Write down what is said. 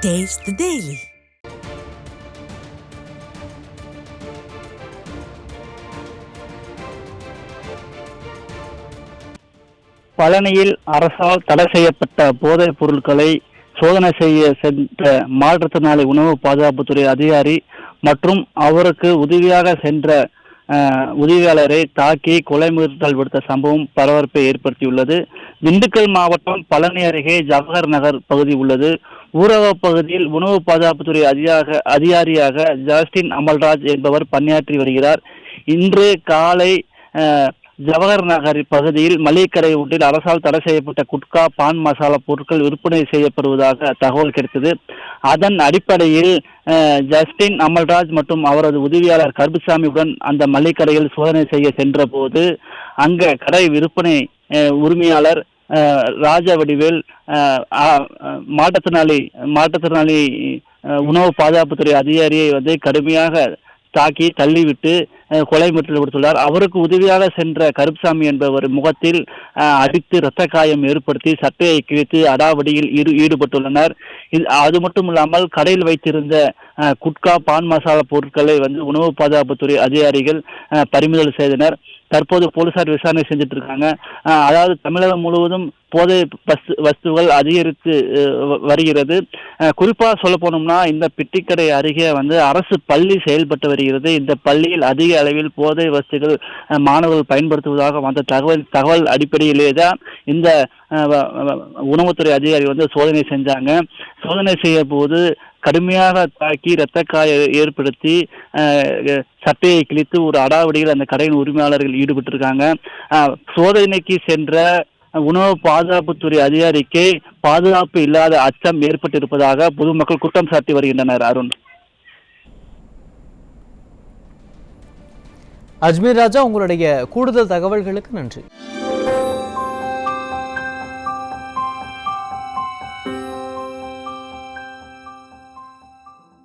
Taste the Daily. பழனியில் அரசால் தடை செய்யப்பட்ட போதைப் பொருட்களை சோதனை செய்ய சென்ற மாற்றுத்திறனாளி உணவு பாதுகாப்புத்துறை அதிகாரி மற்றும் அவருக்கு உதவியாக சென்ற உதவியாளரை தாக்கி கொலை முயற்சிகள் விடுத்த சம்பவம் பரபரப்பை ஏற்படுத்தியுள்ளது. திண்டுக்கல் மாவட்டம் பழனி அருகே ஜவஹர் நகர் பகுதி உள்ளது. ஊரக பகுதியில் உணவு பாதுகாப்புத்துறை அதிகாரியாக ஜஸ்டின் அமல்ராஜ் என்பவர் பணியாற்றி வருகிறார். இன்று காலை ஜவஹர் நகர் பகுதியில் மளிகை கடை ஒன்றில் அரசால் தடை செய்யப்பட்ட குட்கா, பான் மசாலா பொருட்கள் விற்பனை செய்யப்படுவதாக தகவல் கிடைத்தது. அதன் அடிப்படையில் ஜஸ்டின் அமல்ராஜ் மற்றும் அவரது உதவியாளர் கருப்புசாமியுடன் அந்த மளிகை கடையில் சோதனை செய்ய சென்ற போது அங்க கடை விற்பனை உரிமையாளர் ராஜவடிவேல் மாற்றுத்திறனாளி உணவு பாதுகாப்புத்துறை அதிகாரியை கடுமையாக தாக்கி தள்ளிவிட்டு கொலை முயற்சி விடுத்துள்ளார். அவருக்கு உதவியாக சென்ற கருப்புசாமி என்பவர் முகத்தில் அடித்து இரத்த காயம் ஏற்படுத்தி சட்டையை கிழித்து அடாவடியில் ஈடுபட்டுள்ளனர். அது மட்டும் இல்லாமல் கடையில் வைத்திருந்த குட்கா, பான் மசாலா பொருட்களை உணவு பாதுகாப்புத்துறை அதிகாரிகள் பறிமுதல் செய்தனர். தற்போது போலீசார் விசாரணை செஞ்சுட்டு இருக்காங்க. அதாவது தமிழகம் முழுவதும் போதை வஸ்துகள் அதிகரித்து வருகிறது. குறிப்பா சொல்ல போனோம்னா இந்த பெட்டிக்கடை அருகே அரசு பள்ளி செயல்பட்டு வருகிறது. இந்த பள்ளியில் அதிக அளவில் போதை வஸ்துகள் மாணவர்கள் பயன்படுத்துவதாக வந்த தகவல் அடிப்படையிலே தான் இந்த உணவுத்துறை அதிகாரி சோதனை செஞ்சாங்க. சோதனை செய்ய போது கடுமையாக தாக்கி இரத்த காய ஏற்படுத்தி சட்டையை கிழித்து ஒரு அடாவடியில் அந்த கடையின் உரிமையாளர்கள் ஈடுபட்டிருக்காங்க. சோதனைக்கு சென்ற உணவு பாதுகாப்புத்துறை அதிகாரிக்கு பாதுகாப்பு இல்லாத அச்சம் ஏற்பட்டிருப்பதாக பொதுமக்கள் குற்றம் சாட்டி வருகின்றனர். அருண். அஜ்மீர் ராஜா, உங்களுடைய கூடுதல் தகவல்களுக்கு நன்றி.